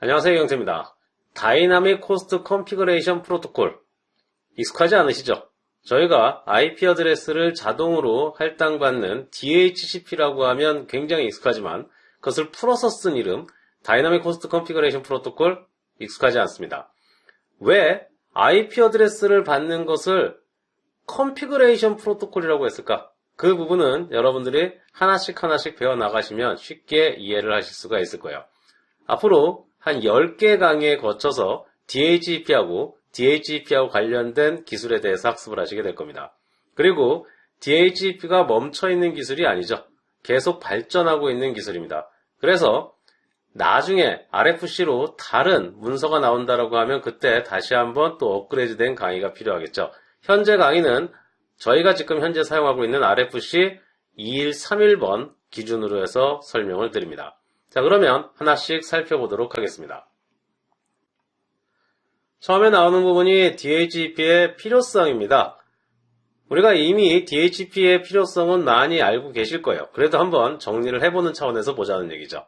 안녕하세요, 영태입니다. 다이나믹 호스트 컨피그레이션 프로토콜 익숙하지 않으시죠? 저희가 IP 어드레스를 자동으로 할당받는 DHCP라고 하면 굉장히 익숙하지만 그것을 풀어서 쓴 이름 다이나믹 호스트 컨피그레이션 프로토콜 익숙하지 않습니다. 왜 IP 어드레스를 받는 것을 컨피그레이션 프로토콜이라고 했을까? 그 부분은 여러분들이 하나씩 배워 나가시면 쉽게 이해를 하실 수가 있을 거예요. 앞으로 한 10개 강의에 거쳐서 DHCP하고 관련된 기술에 대해서 학습을 하시게 될 겁니다. 그리고 DHCP가 멈춰있는 기술이 아니죠. 계속 발전하고 있는 기술입니다. 그래서 나중에 RFC로 다른 문서가 나온다라고 하면 그때 다시 한번 또 업그레이드된 강의가 필요하겠죠. 현재 강의는 저희가 지금 현재 사용하고 있는 RFC 2131번 기준으로 해서 설명을 드립니다. 자, 그러면 하나씩 살펴보도록 하겠습니다. 처음에 나오는 부분이 DHCP의 필요성입니다. 우리가 이미 DHCP의 필요성은 많이 알고 계실 거예요. 그래도 한번 정리를 해보는 차원에서 보자는 얘기죠.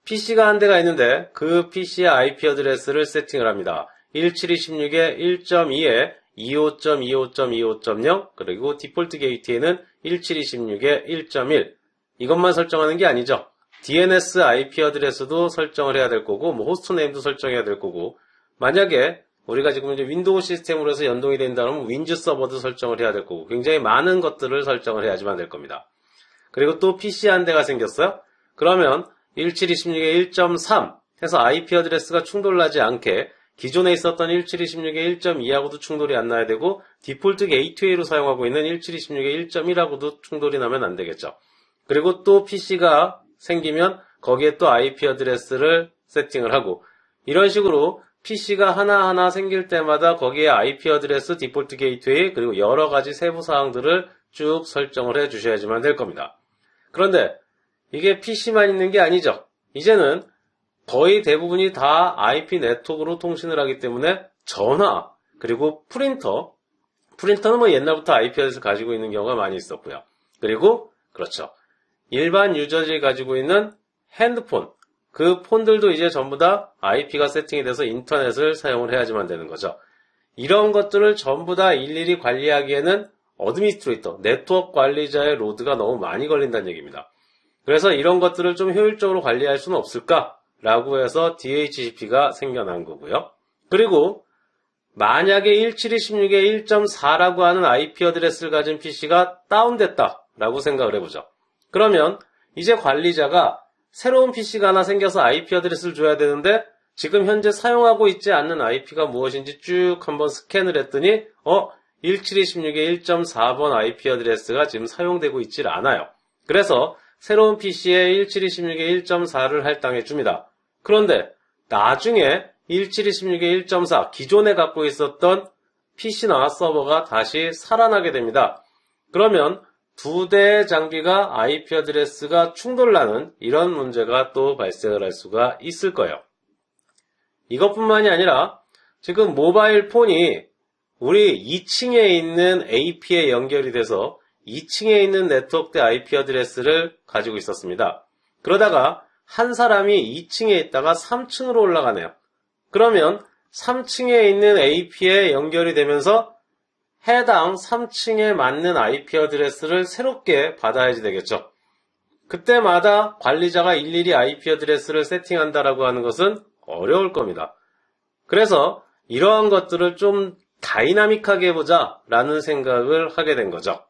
PC가 한 대가 있는데 그 PC의 IP 어드레스를 세팅을 합니다. 172.16에 1.2에 25.25.25.0 그리고 디폴트 게이트에는 172.16에 1.1 이것만 설정하는 게 아니죠. DNS IP 어드레스도 설정을 해야 될 거고 호스트 네임도 설정해야 될 거고 만약에 우리가 지금 이제 윈도우 시스템으로 해서 연동이 된다면 윈즈 서버도 설정을 해야 될 거고 굉장히 많은 것들을 설정을 해야지만 될 겁니다. 그리고 또 PC 한 대가 생겼어요. 그러면 172.16에 1.3 해서 IP 어드레스가 충돌나지 않게 기존에 있었던 172.16에 1.2하고도 충돌이 안 나야 되고 디폴트 게이트웨이로 사용하고 있는 172.16에 1.1하고도 충돌이 나면 안 되겠죠. 그리고 또 PC가 생기면 거기에 또 IP 어드레스를 세팅을 하고 이런 식으로 PC가 하나하나 생길 때마다 거기에 IP 어드레스, 디폴트 게이트웨이 그리고 여러 가지 세부 사항들을 쭉 설정을 해 주셔야지만 될 겁니다. 그런데 이게 PC만 있는 게 아니죠. 이제는 거의 대부분이 다 IP 네트워크로 통신을 하기 때문에 전화 그리고 프린터는 뭐 옛날부터 IP 어드레스를 가지고 있는 경우가 많이 있었고요. 그리고 그렇죠. 일반 유저들이 가지고 있는 핸드폰 그 폰들도 이제 전부 다 IP가 세팅이 돼서 인터넷을 사용을 해야지만 되는 거죠. 이런 것들을 전부 다 일일이 관리하기에는 어드미니스트레이터, 네트워크 관리자의 로드가 너무 많이 걸린다는 얘기입니다. 그래서 이런 것들을 좀 효율적으로 관리할 수는 없을까라고 해서 DHCP가 생겨난 거고요. 그리고 만약에 172.16에 1.4라고 하는 IP 어드레스를 가진 PC가 다운됐다라고 생각을 해보죠. 그러면 이제 관리자가 새로운 PC가 하나 생겨서 IP 어드레스를 줘야 되는데 지금 현재 사용하고 있지 않는 IP가 무엇인지 쭉 한번 스캔을 했더니 172.16에 1.4번 IP 어드레스가 지금 사용되고 있질 않아요. 그래서 새로운 PC에 172.16에 1.4를 할당해 줍니다. 그런데 나중에 172.16에 1.4 기존에 갖고 있었던 PC나 서버가 다시 살아나게 됩니다. 그러면 두 대의 장비가 IP 어드레스가 충돌나는 이런 문제가 또 발생을 할 수가 있을 거예요. 이것뿐만이 아니라 지금 모바일 폰이 우리 2층에 있는 AP에 연결이 돼서 2층에 있는 네트워크 IP 어드레스를 가지고 있었습니다. 그러다가 한 사람이 2층에 있다가 3층으로 올라가네요. 그러면 3층에 있는 AP에 연결이 되면서 해당 3층에 맞는 IP 어드레스를 새롭게 받아야지 되겠죠. 그때마다 관리자가 일일이 IP 어드레스를 세팅한다라고 하는 것은 어려울 겁니다. 그래서 이러한 것들을 좀 다이나믹하게 해보자라는 생각을 하게 된 거죠.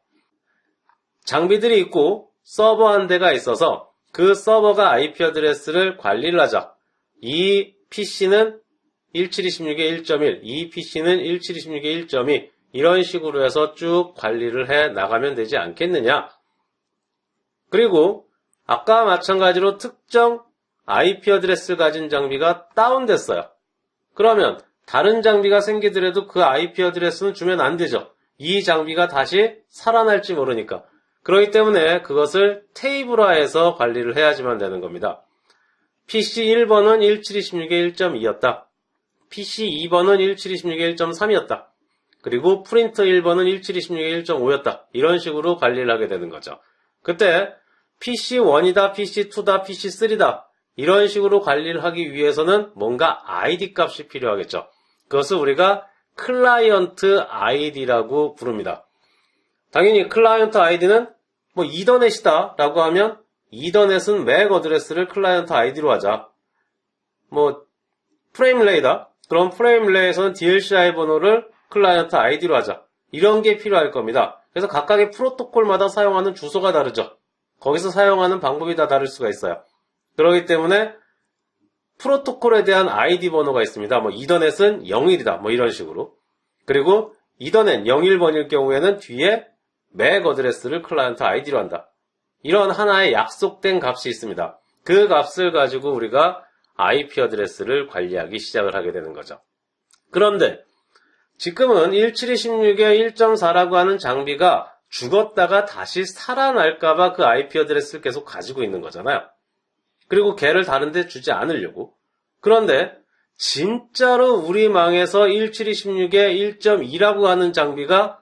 장비들이 있고 서버 한 대가 있어서 그 서버가 IP 어드레스를 관리를 하자. 이 PC는 172.16에 1.1, 이 PC는 172.16에 1.2 이런 식으로 해서 쭉 관리를 해 나가면 되지 않겠느냐. 그리고 아까 마찬가지로 특정 IP 어드레스를 가진 장비가 다운됐어요. 그러면 다른 장비가 생기더라도 그 IP 어드레스는 주면 안 되죠. 이 장비가 다시 살아날지 모르니까. 그렇기 때문에 그것을 테이블화해서 관리를 해야지만 되는 겁니다. PC 1번은 172.16에 1.2였다. PC 2번은 172.16에 1.3이었다. 그리고 프린터 1번은 172.16에 1.5였다. 이런 식으로 관리를 하게 되는 거죠. 그때 PC1이다, PC2다, PC3다 이런 식으로 관리를 하기 위해서는 뭔가 ID 값이 필요하겠죠. 그것을 우리가 클라이언트 아이디라고 부릅니다. 당연히 클라이언트 아이디는 뭐 이더넷이다 라고 하면 이더넷은 맥 어드레스를 클라이언트 아이디로 하자. 뭐 프레임 릴레이다. 그럼 프레임 릴레이에서는 DLCI 번호를 클라이언트 아이디로 하자. 이런 게 필요할 겁니다. 그래서 각각의 프로토콜마다 사용하는 주소가 다르죠. 거기서 사용하는 방법이 다 다를 수가 있어요. 그렇기 때문에 프로토콜에 대한 아이디 번호가 있습니다. 뭐 이더넷은 01이다. 뭐 이런 식으로. 그리고 이더넷 01번일 경우에는 뒤에 맥 어드레스를 클라이언트 아이디로 한다. 이런 하나의 약속된 값이 있습니다. 그 값을 가지고 우리가 IP 어드레스를 관리하기 시작을 하게 되는 거죠. 그런데 지금은 172.16의 1.4라고 하는 장비가 죽었다가 다시 살아날까봐 그 IP 어드레스를 계속 가지고 있는 거잖아요. 그리고 걔를 다른 데 주지 않으려고. 그런데 진짜로 우리 망에서 172.16의 1.2라고 하는 장비가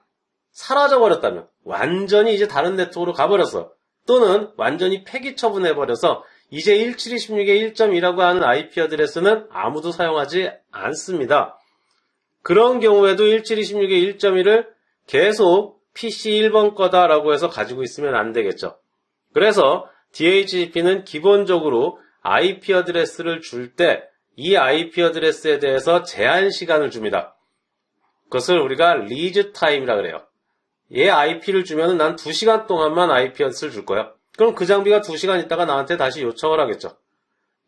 사라져버렸다면, 완전히 이제 다른 네트워크로 가버렸어. 또는 완전히 폐기 처분해버려서 이제 172.16의 1.2라고 하는 IP 어드레스는 아무도 사용하지 않습니다. 그런 경우에도 172.16의 1.1을 계속 PC 1번 거다라고 해서 가지고 있으면 안 되겠죠. 그래서 DHCP는 기본적으로 IP 어드레스를 줄 때 이 IP 어드레스에 대해서 제한 시간을 줍니다. 그것을 우리가 리즈 타임이라 그래요. 얘 IP를 주면은 난 2시간 동안만 IP 어드레스를 줄 거야. 그럼 그 장비가 2시간 있다가 나한테 다시 요청을 하겠죠.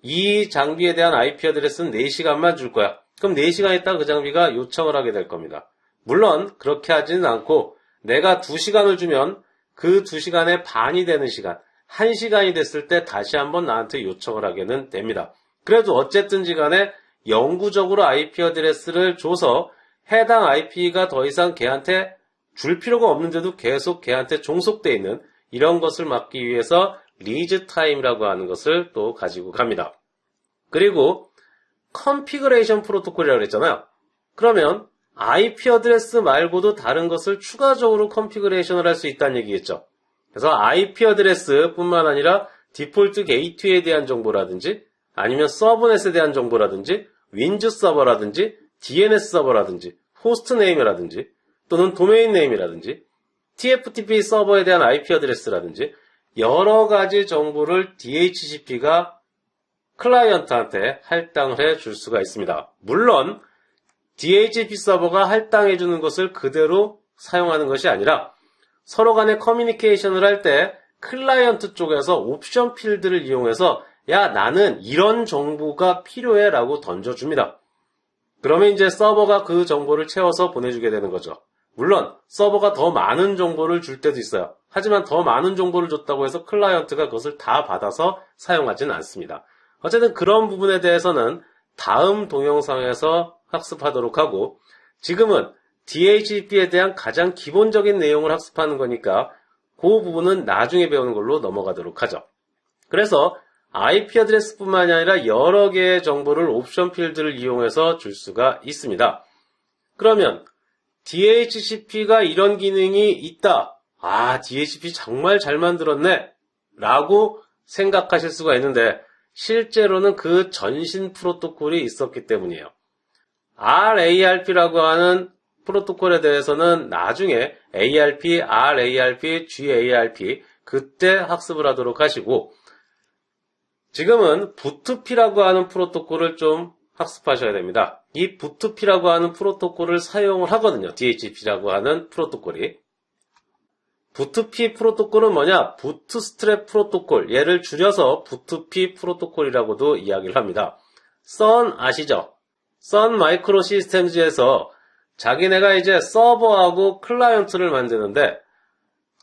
이 장비에 대한 IP 어드레스는 4시간만 줄 거야. 그럼 4시간 있다가 그 장비가 요청을 하게 될 겁니다. 물론 그렇게 하지는 않고 내가 2시간을 주면 그 2시간의 반이 되는 시간, 1시간이 됐을 때 다시 한번 나한테 요청을 하게는 됩니다. 그래도 어쨌든지 간에 영구적으로 IP 어드레스를 줘서 해당 IP가 더 이상 걔한테 줄 필요가 없는데도 계속 걔한테 종속되어 있는 이런 것을 막기 위해서 리즈 타임이라고 하는 것을 또 가지고 갑니다. 그리고 컨피그레이션 프로토콜이라고 그랬잖아요. 그러면 IP 어드레스 말고도 다른 것을 추가적으로 컨피그레이션을 할 수 있다는 얘기겠죠. 그래서 IP 어드레스 뿐만 아니라 디폴트 게이트웨이에 대한 정보라든지 아니면 서브넷에 대한 정보라든지 윈즈 서버라든지 DNS 서버라든지 호스트 네임이라든지 또는 도메인 네임이라든지 TFTP 서버에 대한 IP 어드레스라든지 여러 가지 정보를 DHCP가 클라이언트한테 할당을 해줄 수가 있습니다. 물론 DHCP 서버가 할당해주는 것을 그대로 사용하는 것이 아니라 서로 간에 커뮤니케이션을 할 때 클라이언트 쪽에서 옵션 필드를 이용해서 야 나는 이런 정보가 필요해 라고 던져줍니다. 그러면 이제 서버가 그 정보를 채워서 보내주게 되는 거죠. 물론 서버가 더 많은 정보를 줄 때도 있어요. 하지만 더 많은 정보를 줬다고 해서 클라이언트가 그것을 다 받아서 사용하지는 않습니다. 어쨌든 그런 부분에 대해서는 다음 동영상에서 학습하도록 하고 지금은 DHCP에 대한 가장 기본적인 내용을 학습하는 거니까 그 부분은 나중에 배우는 걸로 넘어가도록 하죠. 그래서 IP 어드레스뿐만이 아니라 여러 개의 정보를 옵션 필드를 이용해서 줄 수가 있습니다. 그러면 DHCP가 이런 기능이 있다. 아, DHCP 정말 잘 만들었네. 라고 생각하실 수가 있는데 실제로는 그 전신 프로토콜이 있었기 때문이에요. RARP라고 하는 프로토콜에 대해서는 나중에 ARP, RARP, GARP 그때 학습을 하도록 하시고 지금은 부트피라고 하는 프로토콜을 좀 학습하셔야 됩니다. 이 부트피라고 하는 프로토콜을 사용을 하거든요. DHCP라고 하는 프로토콜이. 부트피 프로토콜은 뭐냐? 부트스트랩 프로토콜. 얘를 줄여서 부트피 프로토콜이라고도 이야기를 합니다. 선 아시죠? 선 마이크로 시스템즈에서 자기네가 이제 서버하고 클라이언트를 만드는데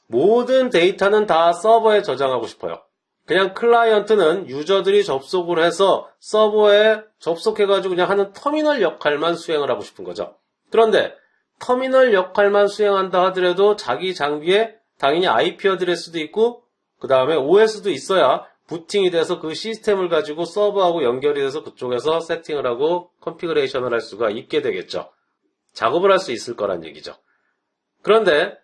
모든 데이터는 다 서버에 저장하고 싶어요. 그냥 클라이언트는 유저들이 접속을 해서 서버에 접속해가지고 그냥 하는 터미널 역할만 수행을 하고 싶은 거죠. 그런데 터미널 역할만 수행한다 하더라도 자기 장비에 당연히 IP 어드레스도 있고 그 다음에 OS도 있어야 부팅이 돼서 그 시스템을 가지고 서버하고 연결이 돼서 그쪽에서 세팅을 하고 컨피그레이션을 할 수가 있게 되겠죠. 작업을 할 수 있을 거란 얘기죠. 그런데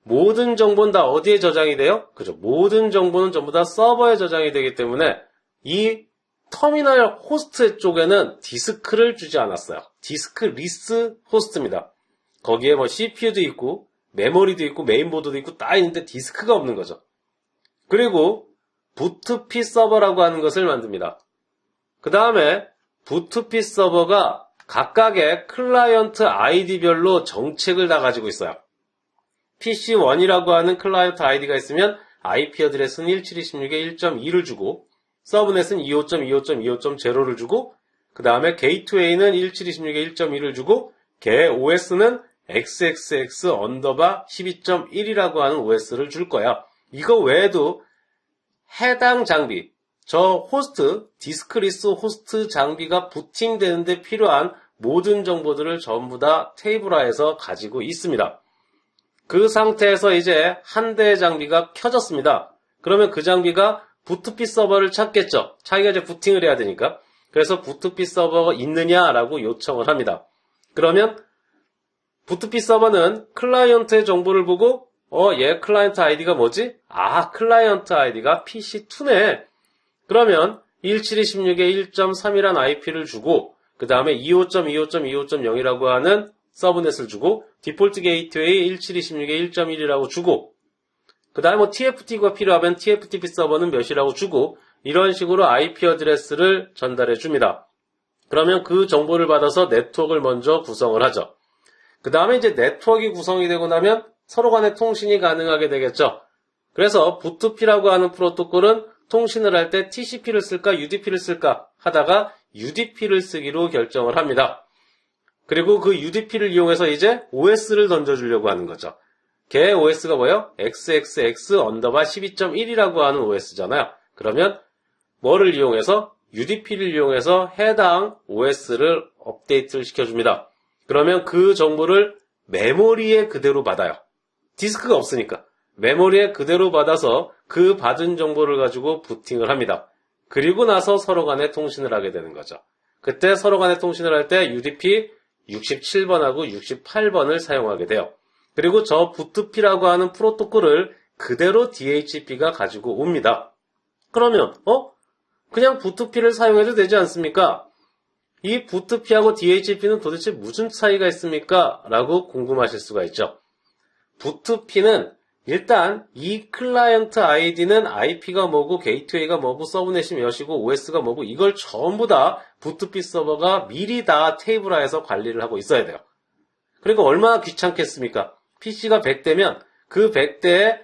모든 정보는 다 어디에 저장이 돼요? 그죠. 모든 정보는 전부 다 서버에 저장이 되기 때문에 이 터미널 호스트 쪽에는 디스크를 주지 않았어요. 디스크리스 호스트입니다. 거기에 뭐 CPU도 있고 메모리도 있고 메인보드도 있고 다 있는데 디스크가 없는 거죠. 그리고 부트피 서버라고 하는 것을 만듭니다. 그 다음에 부트피 서버가 각각의 클라이언트 아이디별로 정책을 다 가지고 있어요. PC1이라고 하는 클라이언트 아이디가 있으면 IP 어드레스는 1726에 1.2를 주고 서브넷은 25.25.25.0를 주고 그 다음에 게이트웨이는 1726에 1.2를 주고 걔 OS는 XXX 언더바 12.1이라고 하는 OS를 줄 거야. 이거 외에도 해당 장비, 저 호스트, 디스크리스 호스트 장비가 부팅되는데 필요한 모든 정보들을 전부 다 테이블화해서 가지고 있습니다. 그 상태에서 이제 한 대의 장비가 켜졌습니다. 그러면 그 장비가 부트피 서버를 찾겠죠. 자기가 이제 부팅을 해야 되니까. 그래서 부트피 서버가 있느냐라고 요청을 합니다. 그러면 부트피 서버는 클라이언트의 정보를 보고 얘 클라이언트 아이디가 뭐지? 아, 클라이언트 아이디가 PC2네. 그러면 1726에 1.3이란 IP를 주고 그 다음에 25.25.25.0이라고 하는 서브넷을 주고 디폴트 게이트웨이 1726에 1.1이라고 주고 그 다음에 뭐 TFT가 필요하면 TFTP 서버는 몇이라고 주고 이런 식으로 IP 어드레스를 전달해 줍니다. 그러면 그 정보를 받아서 네트워크를 먼저 구성을 하죠. 그 다음에 이제 네트워크가 구성이 되고 나면 서로 간의 통신이 가능하게 되겠죠. 그래서 부트피라고 하는 프로토콜은 통신을 할 때 TCP를 쓸까 UDP를 쓸까 하다가 UDP를 쓰기로 결정을 합니다. 그리고 그 UDP를 이용해서 이제 OS를 던져주려고 하는 거죠. 걔 OS가 뭐예요? XXX 언더바 12.1이라고 하는 OS잖아요. 그러면 뭐를 이용해서? UDP를 이용해서 해당 OS를 업데이트를 시켜줍니다. 그러면 그 정보를 메모리에 그대로 받아요. 디스크가 없으니까. 메모리에 그대로 받아서 그 받은 정보를 가지고 부팅을 합니다. 그리고 나서 서로 간에 통신을 하게 되는 거죠. 그때 서로 간에 통신을 할 때 UDP 67번하고 68번을 사용하게 돼요. 그리고 저 부트피라고 하는 프로토콜을 그대로 DHCP가 가지고 옵니다. 그러면 그냥 부트피를 사용해도 되지 않습니까? 이 부트피하고 DHCP는 도대체 무슨 차이가 있습니까? 라고 궁금하실 수가 있죠. 부트피는 일단 이 클라이언트 아이디는 IP가 뭐고 게이트웨이가 뭐고 서브넷이 몇이고 OS가 뭐고 이걸 전부 다 부트피 서버가 미리 다 테이블화해서 관리를 하고 있어야 돼요. 그리고 얼마나 귀찮겠습니까? PC가 100대면 그 100대의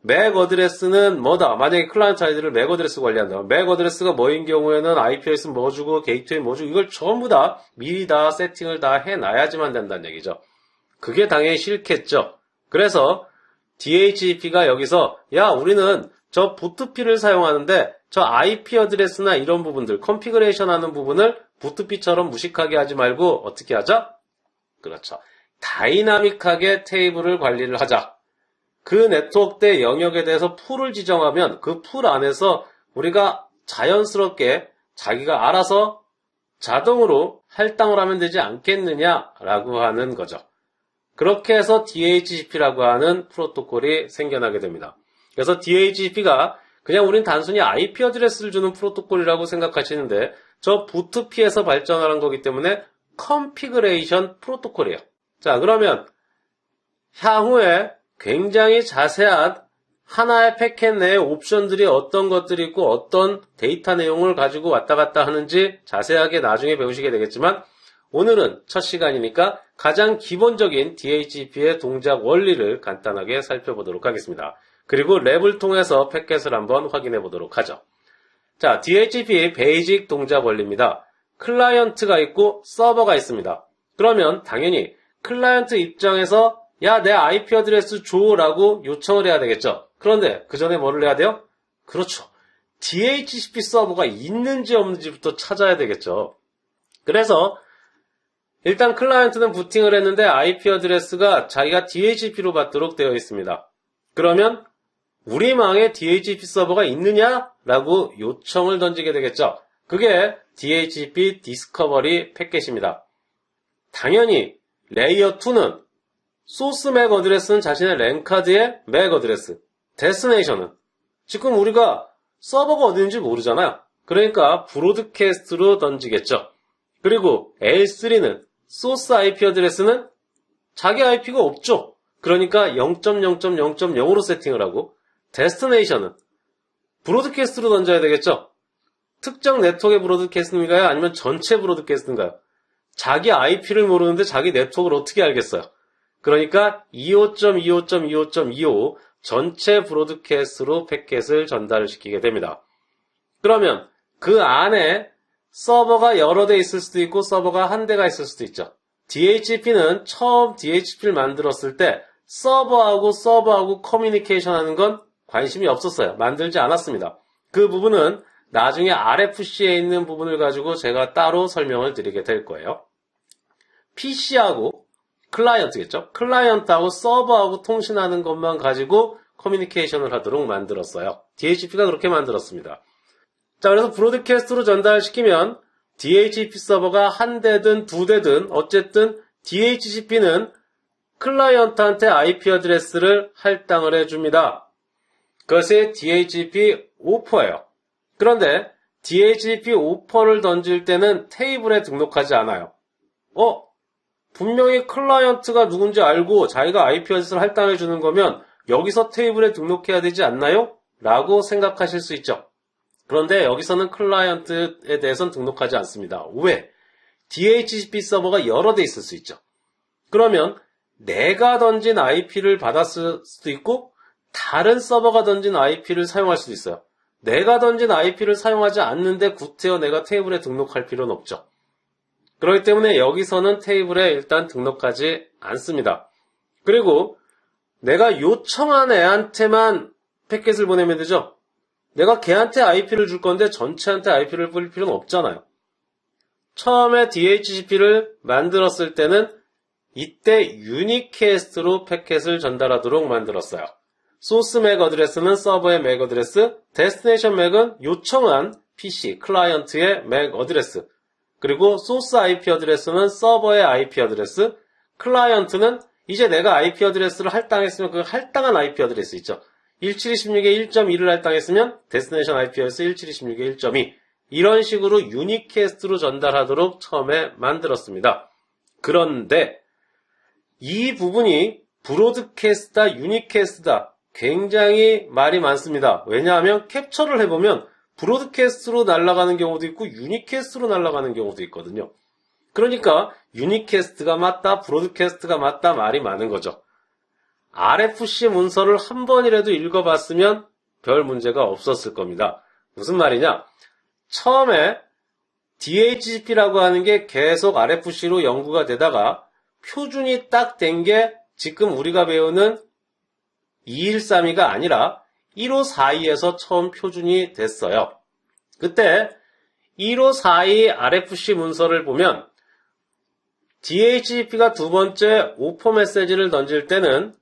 맥 어드레스는 뭐다? 만약에 클라이언트 아이디를 맥 어드레스 관리한다. 맥 어드레스가 뭐인 경우에는 IPS 뭐 주고 게이트웨이 뭐 주고 이걸 전부 다 미리 다 세팅을 다 해놔야지만 된다는 얘기죠. 그게 당연히 싫겠죠. 그래서 DHCP가 여기서 야 우리는 저 부트피를 사용하는데 저 IP 어드레스나 이런 부분들 컨피그레이션 하는 부분을 부트피처럼 무식하게 하지 말고 어떻게 하자? 그렇죠. 다이나믹하게 테이블을 관리를 하자. 그 네트워크대 영역에 대해서 풀을 지정하면 그 풀 안에서 우리가 자연스럽게 자기가 알아서 자동으로 할당을 하면 되지 않겠느냐라고 하는 거죠. 그렇게 해서 DHCP라고 하는 프로토콜이 생겨나게 됩니다. 그래서 DHCP가 그냥 우린 단순히 IP 어드레스를 주는 프로토콜이라고 생각하시는데 저 부트피에서 발전하는 거기 때문에 컨피그레이션 프로토콜이에요. 자, 그러면 향후에 굉장히 자세한 하나의 패켓 내에 옵션들이 어떤 것들이 있고 어떤 데이터 내용을 가지고 왔다 갔다 하는지 자세하게 나중에 배우시게 되겠지만 오늘은 첫 시간이니까 가장 기본적인 DHCP의 동작 원리를 간단하게 살펴보도록 하겠습니다. 그리고 랩을 통해서 패켓을 한번 확인해 보도록 하죠. 자, DHCP 베이직 동작 원리입니다. 클라이언트가 있고 서버가 있습니다. 그러면 당연히 클라이언트 입장에서 야, 내 IP 어드레스 줘라고 요청을 해야 되겠죠. 그런데 그 전에 뭐를 해야 돼요? 그렇죠. DHCP 서버가 있는지 없는지부터 찾아야 되겠죠. 그래서 일단 클라이언트는 부팅을 했는데 IP 어드레스가 자기가 DHCP로 받도록 되어 있습니다. 그러면 우리 망에 DHCP 서버가 있느냐라고 요청을 던지게 되겠죠. 그게 DHCP 디스커버리 패켓입니다. 당연히 레이어 2는 소스 맥 어드레스는 자신의 랜카드의 맥 어드레스, 데스티네이션은 지금 우리가 서버가 어딘지 모르잖아요. 그러니까 브로드캐스트로 던지겠죠. 그리고 L3는 소스 IP 어드레스는 자기 IP가 없죠. 그러니까 0.0.0.0으로 세팅을 하고 데스티네이션은 브로드캐스트로 던져야 되겠죠. 특정 네트워크의 브로드캐스트인가요? 아니면 전체 브로드캐스트인가요? 자기 IP를 모르는데 자기 네트워크를 어떻게 알겠어요? 그러니까 25.25.25.25 전체 브로드캐스트로 패킷을 전달시키게 됩니다. 그러면 그 안에 서버가 여러 대 있을 수도 있고 서버가 한 대가 있을 수도 있죠. DHCP는 처음 DHCP를 만들었을 때 서버하고 커뮤니케이션 하는 건 관심이 없었어요. 만들지 않았습니다. 그 부분은 나중에 RFC에 있는 부분을 가지고 제가 따로 설명을 드리게 될 거예요. PC하고 클라이언트겠죠. 클라이언트하고 서버하고 통신하는 것만 가지고 커뮤니케이션을 하도록 만들었어요. DHCP가 그렇게 만들었습니다. 자, 그래서 브로드캐스트로 전달시키면 DHCP 서버가 한 대든 두 대든 어쨌든 DHCP는 클라이언트한테 IP 어드레스를 할당을 해줍니다. 그것이 DHCP 오퍼예요. 그런데 DHCP 오퍼를 던질 때는 테이블에 등록하지 않아요. 분명히 클라이언트가 누군지 알고 자기가 IP 어드레스를 할당해 주는 거면 여기서 테이블에 등록해야 되지 않나요? 라고 생각하실 수 있죠. 그런데 여기서는 클라이언트에 대해서는 등록하지 않습니다. 왜? DHCP 서버가 여러 대 있을 수 있죠. 그러면 내가 던진 IP를 받았을 수도 있고 다른 서버가 던진 IP를 사용할 수도 있어요. 내가 던진 IP를 사용하지 않는데 구태여 내가 테이블에 등록할 필요는 없죠. 그렇기 때문에 여기서는 테이블에 일단 등록하지 않습니다. 그리고 내가 요청한 애한테만 패킷을 보내면 되죠. 내가 걔한테 IP를 줄 건데 전체한테 IP를 뿌릴 필요는 없잖아요. 처음에 DHCP를 만들었을 때는 이때 유니캐스트로 패킷을 전달하도록 만들었어요. 소스 맥 어드레스는 서버의 맥 어드레스, 데스티네이션 맥은 요청한 PC, 클라이언트의 맥 어드레스, 그리고 소스 IP 어드레스는 서버의 IP 어드레스, 클라이언트는 이제 내가 IP 어드레스를 할당했으면 그 할당한 IP 어드레스 있죠. 1726에 1.2를 할당했으면 데스티네이션 IP 어드레스 1726에 1.2 이런 식으로 유니캐스트로 전달하도록 처음에 만들었습니다. 그런데 이 부분이 브로드캐스트다, 유니캐스트다 굉장히 말이 많습니다. 왜냐하면 캡처를 해보면 브로드캐스트로 날아가는 경우도 있고 유니캐스트로 날아가는 경우도 있거든요. 그러니까 유니캐스트가 맞다, 브로드캐스트가 맞다 말이 많은 거죠. RFC 문서를 한 번이라도 읽어봤으면 별 문제가 없었을 겁니다. 무슨 말이냐? 처음에 DHCP라고 하는 게 계속 RFC로 연구가 되다가 표준이 딱 된 게 지금 우리가 배우는 2132가 아니라 1542에서 처음 표준이 됐어요. 그때 1542 RFC 문서를 보면 DHCP가 두 번째 오퍼 메시지를 던질 때는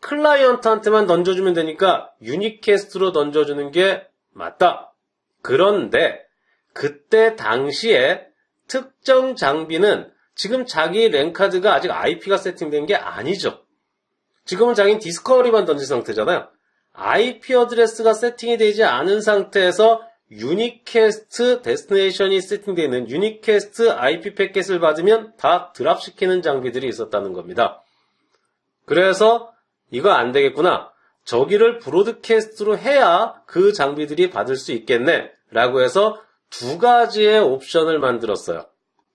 클라이언트한테만 던져주면 되니까 유니캐스트로 던져주는 게 맞다. 그런데 그때 당시에 특정 장비는 지금 자기 랜카드가 아직 IP가 세팅된 게 아니죠. 지금은 자기는 디스커버리만 던진 상태잖아요. IP 어드레스가 세팅이 되지 않은 상태에서 유니캐스트 데스티네이션이 세팅되어 있는 유니캐스트 IP 패킷을 받으면 다 드랍시키는 장비들이 있었다는 겁니다. 그래서 이거 안 되겠구나. 저기를 브로드캐스트로 해야 그 장비들이 받을 수 있겠네. 라고 해서 두 가지의 옵션을 만들었어요.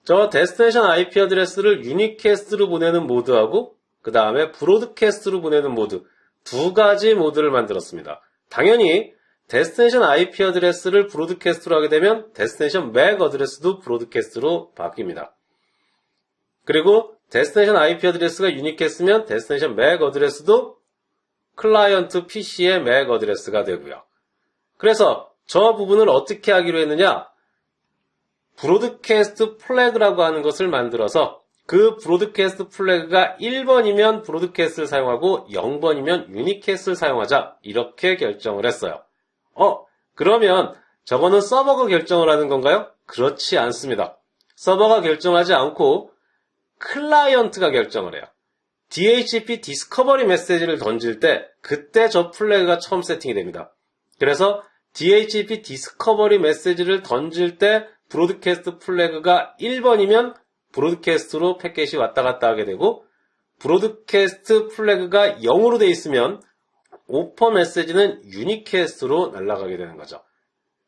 저 데스티네이션 IP 어드레스를 유니캐스트로 보내는 모드하고 그 다음에 브로드캐스트로 보내는 모드 두 가지 모드를 만들었습니다. 당연히 데스티네이션 IP 어드레스를 브로드캐스트로 하게 되면 데스티네이션 맥 어드레스도 브로드캐스트로 바뀝니다. 그리고 데스티네이션 IP 어드레스가 유니캐스트면 데스티네이션 맥 어드레스도 클라이언트 PC의 맥 어드레스가 되고요. 그래서 저 부분을 어떻게 하기로 했느냐? 브로드캐스트 플래그라고 하는 것을 만들어서 그 브로드캐스트 플래그가 1번이면 브로드캐스트를 사용하고 0번이면 유니캐스트를 사용하자 이렇게 결정을 했어요. 그러면 저거는 서버가 결정을 하는 건가요? 그렇지 않습니다. 서버가 결정하지 않고 클라이언트가 결정을 해요. DHCP 디스커버리 메시지를 던질 때 그때 저 플래그가 처음 세팅이 됩니다. 그래서 DHCP 디스커버리 메시지를 던질 때 브로드캐스트 플래그가 1번이면 브로드캐스트로 패킷이 왔다 갔다 하게 되고, 브로드캐스트 플래그가 0으로 되어 있으면 오퍼 메시지는 유니캐스트로 날아가게 되는 거죠.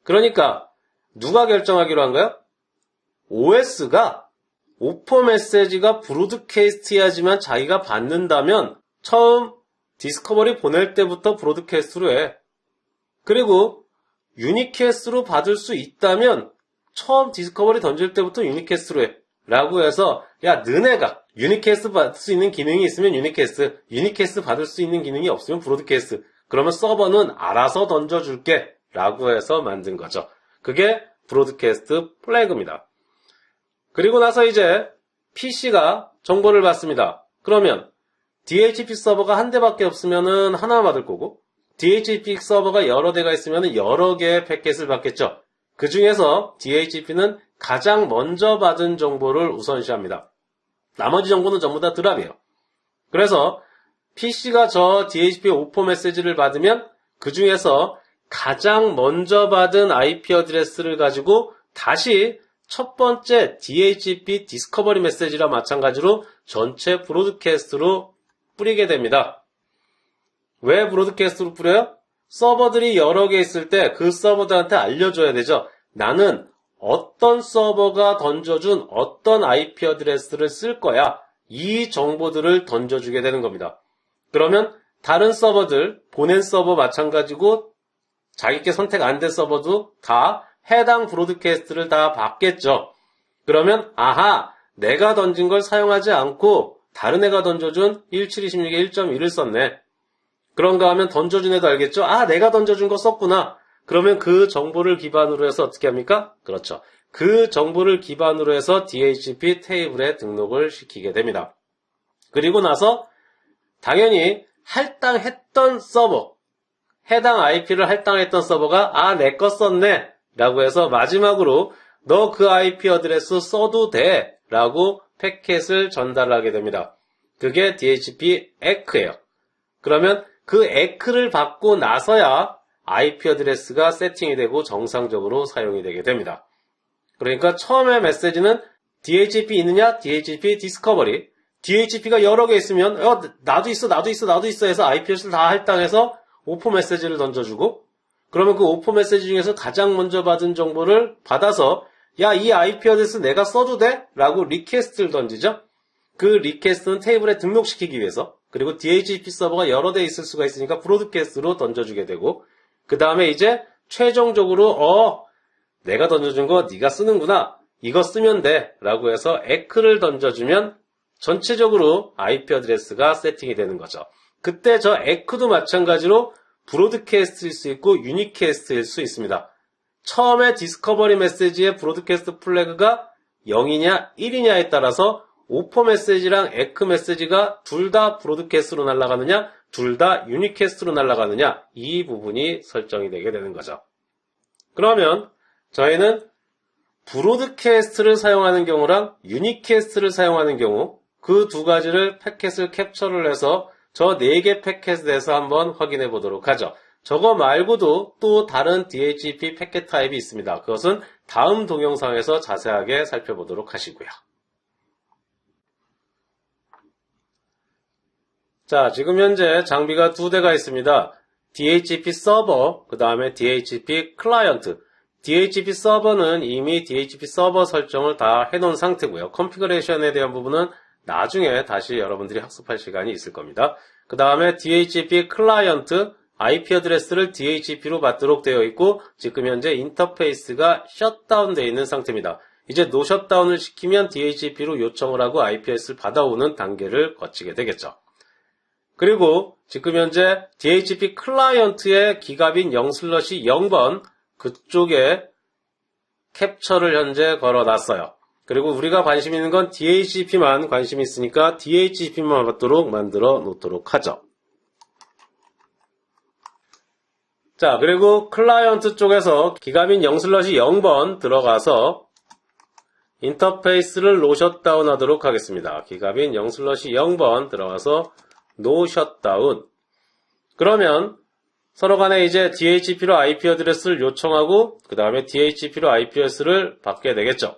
그러니까 누가 결정하기로 한가요? OS가 오퍼 메시지가 브로드캐스트여야지만 자기가 받는다면 처음 디스커버리 보낼 때부터 브로드캐스트로 해. 그리고 유니캐스트로 받을 수 있다면 처음 디스커버리 던질 때부터 유니캐스트로 해. 라고 해서 야, 너네가 유니캐스트 받을 수 있는 기능이 있으면 유니캐스트 받을 수 있는 기능이 없으면 브로드캐스트. 그러면 서버는 알아서 던져줄게. 라고 해서 만든 거죠. 그게 브로드캐스트 플래그입니다. 그리고 나서 이제 PC가 정보를 받습니다. 그러면 DHCP 서버가 한 대밖에 없으면 하나 받을 거고, DHCP 서버가 여러 대가 있으면 여러 개의 패킷을 받겠죠. 그 중에서 DHCP는 가장 먼저 받은 정보를 우선시합니다. 나머지 정보는 전부 다 드랍이에요. 그래서 PC가 저 DHCP 오퍼 메시지를 받으면 그 중에서 가장 먼저 받은 IP 어드레스를 가지고 다시 첫 번째 DHCP 디스커버리 메시지와 마찬가지로 전체 브로드캐스트로 뿌리게 됩니다. 왜 브로드캐스트로 뿌려요? 서버들이 여러 개 있을 때 그 서버들한테 알려줘야 되죠. 나는 어떤 서버가 던져준 어떤 IP 어드레스를 쓸 거야. 이 정보들을 던져주게 되는 겁니다. 그러면 다른 서버들, 보낸 서버 마찬가지고 자기께 선택 안 된 서버도 다 해당 브로드캐스트를 다 받겠죠. 그러면 아하, 내가 던진 걸 사용하지 않고 다른 애가 던져준 1726의 1.1을 썼네. 그런가 하면 던져준 애도 알겠죠? 아, 내가 던져준 거 썼구나. 그러면 그 정보를 기반으로 해서 어떻게 합니까? 그렇죠. 그 정보를 기반으로 해서 DHCP 테이블에 등록을 시키게 됩니다. 그리고 나서 당연히 할당했던 서버, 해당 IP를 할당했던 서버가 아, 내 거 썼네 라고 해서 마지막으로 너 그 IP 어드레스 써도 돼 라고 패킷을 전달하게 됩니다. 그게 DHCP 에크예요. 그러면 그 에크를 받고 나서야 IP 어드레스가 세팅이 되고 정상적으로 사용이 되게 됩니다. 그러니까 처음에 메시지는 DHCP 있느냐? DHCP 디스커버리. DHCP가 여러 개 있으면 나도 있어 해서 IP 어드레스를 다 할당해서 오퍼 메시지를 던져주고, 그러면 그 오퍼 메시지 중에서 가장 먼저 받은 정보를 받아서 야, 이 IP 어드레스 내가 써도 돼? 라고 리퀘스트를 던지죠. 그 리퀘스트는 테이블에 등록시키기 위해서, 그리고 DHCP 서버가 여러 대 있을 수가 있으니까 브로드캐스트로 던져주게 되고, 그 다음에 이제 최종적으로 내가 던져준 거 네가 쓰는구나, 이거 쓰면 돼 라고 해서 에크를 던져주면 전체적으로 IP 어드레스가 세팅이 되는 거죠. 그때 저 에크도 마찬가지로 브로드캐스트일 수 있고 유니캐스트일 수 있습니다. 처음에 디스커버리 메시지의 브로드캐스트 플래그가 0이냐 1이냐에 따라서 오퍼 메시지랑 에크 메시지가 둘 다 브로드캐스트로 날아가느냐 둘 다 유니캐스트로 날아가느냐, 이 부분이 설정이 되게 되는 거죠. 그러면 저희는 브로드캐스트를 사용하는 경우랑 유니캐스트를 사용하는 경우 그 두 가지를 패킷을 캡처를 해서 저 4개 패킷에 대해서 한번 확인해 보도록 하죠. 저거 말고도 또 다른 DHCP 패킷 타입이 있습니다. 그것은 다음 동영상에서 자세하게 살펴보도록 하시고요. 자, 지금 현재 장비가 2대가 있습니다. DHCP 서버, 그 다음에 DHCP 클라이언트. DHCP 서버는 이미 DHCP 서버 설정을 다 해놓은 상태고요. 컨피그레이션에 대한 부분은 나중에 다시 여러분들이 학습할 시간이 있을 겁니다. 그 다음에 DHCP 클라이언트, IP 어드레스를 DHCP로 받도록 되어 있고 지금 현재 인터페이스가 셧다운 되어 있는 상태입니다. 이제 노 셧다운을 시키면 DHCP로 요청을 하고 IPS를 받아오는 단계를 거치게 되겠죠. 그리고 지금 현재 DHCP 클라이언트의 기갑인 0/0번 그쪽에 캡처를 현재 걸어놨어요. 그리고 우리가 관심 있는 건 DHCP만 관심이 있으니까 DHCP만 받도록 만들어 놓도록 하죠. 자, 그리고 클라이언트 쪽에서 기갑인 0/0번 들어가서 인터페이스를 노 셧다운 하도록 하겠습니다. 기갑인 0/0번 들어가서 노 셧다운. 그러면 서로 간에 이제 DHCP로 IP 어드레스를 요청하고 그 다음에 DHCP로 IP 어드레스를 받게 되겠죠.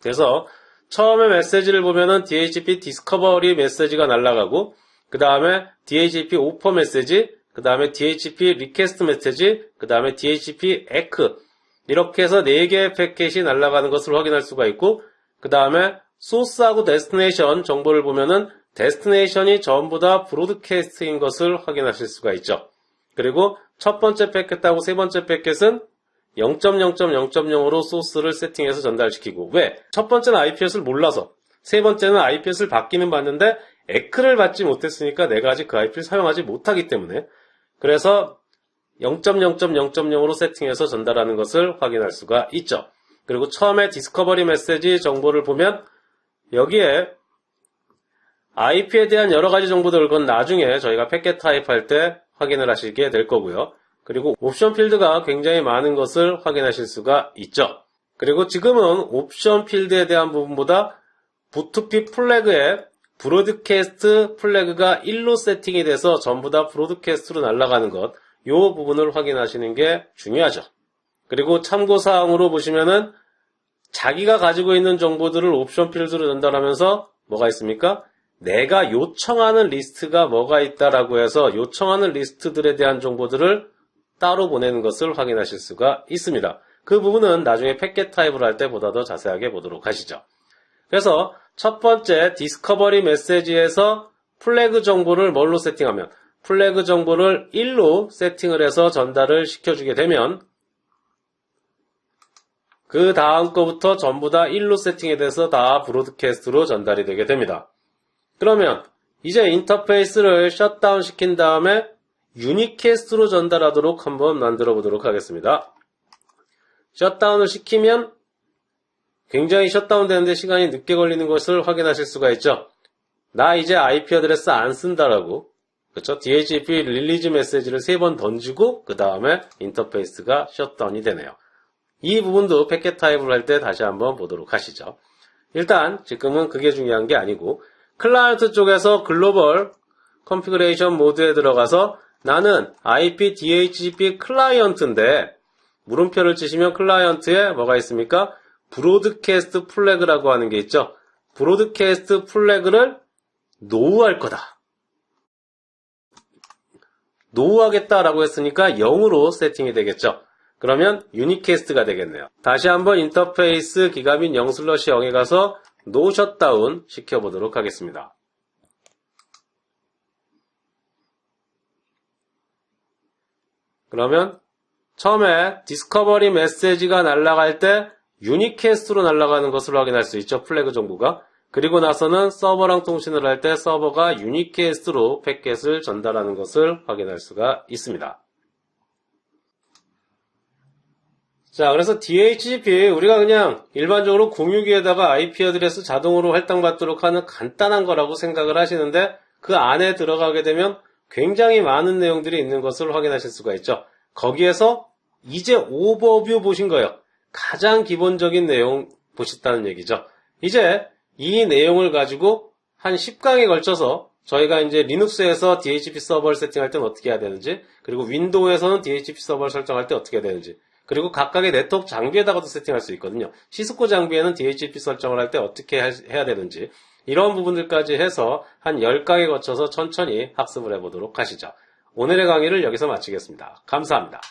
그래서 처음에 메시지를 보면은 DHCP 디스커버리 메시지가 날아가고 그 다음에 DHCP 오퍼 메시지, 그 다음에 DHCP 리퀘스트 메시지, 그 다음에 DHCP 에크 이렇게 해서 4개의 패킷이 날아가는 것을 확인할 수가 있고 그 다음에 소스하고 데스티네이션 정보를 보면은 데스티네이션이 전부 다 브로드캐스트인 것을 확인하실 수가 있죠. 그리고 첫 번째 패킷하고 세 번째 패킷은 0.0.0.0으로 소스를 세팅해서 전달시키고 왜? 첫 번째는 IPS를 몰라서 세 번째는 IPS를 받기는 받는데 에크를 받지 못했으니까 내가 아직 그 IP를 사용하지 못하기 때문에 그래서 0.0.0.0으로 세팅해서 전달하는 것을 확인할 수가 있죠. 그리고 처음에 디스커버리 메시지 정보를 보면 여기에 IP에 대한 여러 가지 정보들 그건 나중에 저희가 패킷 타입할 때 확인을 하시게 될 거고요. 그리고 옵션 필드가 굉장히 많은 것을 확인하실 수가 있죠. 그리고 지금은 옵션 필드에 대한 부분보다 부트피 플래그에 브로드캐스트 플래그가 1로 세팅이 돼서 전부 다 브로드캐스트로 날아가는 것, 이 부분을 확인하시는 게 중요하죠. 그리고 참고사항으로 보시면은 자기가 가지고 있는 정보들을 옵션 필드로 전달하면서 뭐가 있습니까? 내가 요청하는 리스트가 뭐가 있다라고 해서 요청하는 리스트들에 대한 정보들을 따로 보내는 것을 확인하실 수가 있습니다. 그 부분은 나중에 패킷 타입을 할 때 보다 더 자세하게 보도록 하시죠. 그래서 첫 번째 디스커버리 메시지에서 플래그 정보를 뭘로 세팅하면 플래그 정보를 1로 세팅을 해서 전달을 시켜주게 되면 그 다음 거부터 전부 다 1로 세팅이 돼서 다 브로드캐스트로 전달이 되게 됩니다. 그러면 이제 인터페이스를 셧다운 시킨 다음에 유니캐스트로 전달하도록 한번 만들어 보도록 하겠습니다. 셧다운을 시키면 굉장히 셧다운 되는데 시간이 늦게 걸리는 것을 확인하실 수가 있죠. 나 이제 IP 어드레스 안 쓴다라고 그렇죠? DHCP 릴리즈 메시지를 3번 던지고 그 다음에 인터페이스가 셧다운이 되네요. 이 부분도 패킷 타입을 할 때 다시 한번 보도록 하시죠. 일단 지금은 그게 중요한 게 아니고 클라이언트 쪽에서 글로벌 컨피그레이션 모드에 들어가서 나는 IP DHCP 클라이언트인데 물음표를 치시면 클라이언트에 뭐가 있습니까? 브로드캐스트 플래그라고 하는 게 있죠. 브로드캐스트 플래그를 노우할 거다. 노우하겠다라고 했으니까 0으로 세팅이 되겠죠. 그러면 유니캐스트가 되겠네요. 다시 한번 인터페이스 기가빈 0/0에 가서 노 셧다운 시켜보도록 하겠습니다. 그러면 처음에 디스커버리 메시지가 날아갈 때 유니캐스트로 날아가는 것을 확인할 수 있죠. 플래그 정보가. 그리고 나서는 서버랑 통신을 할 때 서버가 유니캐스트로 패킷을 전달하는 것을 확인할 수가 있습니다. 자, 그래서 DHCP 우리가 그냥 일반적으로 공유기에다가 IP 어드레스 자동으로 할당받도록 하는 간단한 거라고 생각을 하시는데 그 안에 들어가게 되면 굉장히 많은 내용들이 있는 것을 확인하실 수가 있죠. 거기에서 이제 오버뷰 보신 거예요. 가장 기본적인 내용 보셨다는 얘기죠. 이제 이 내용을 가지고 한 10강에 걸쳐서 저희가 이제 리눅스에서 DHCP 서버를 세팅할 때는 어떻게 해야 되는지, 그리고 윈도우에서는 DHCP 서버를 설정할 때 어떻게 해야 되는지, 그리고 각각의 네트워크 장비에다가도 세팅할 수 있거든요. 시스코 장비에는 DHCP 설정을 할 때 어떻게 해야 되는지, 이런 부분들까지 해서 한 10강에 거쳐서 천천히 학습을 해보도록 하시죠. 오늘의 강의를 여기서 마치겠습니다. 감사합니다.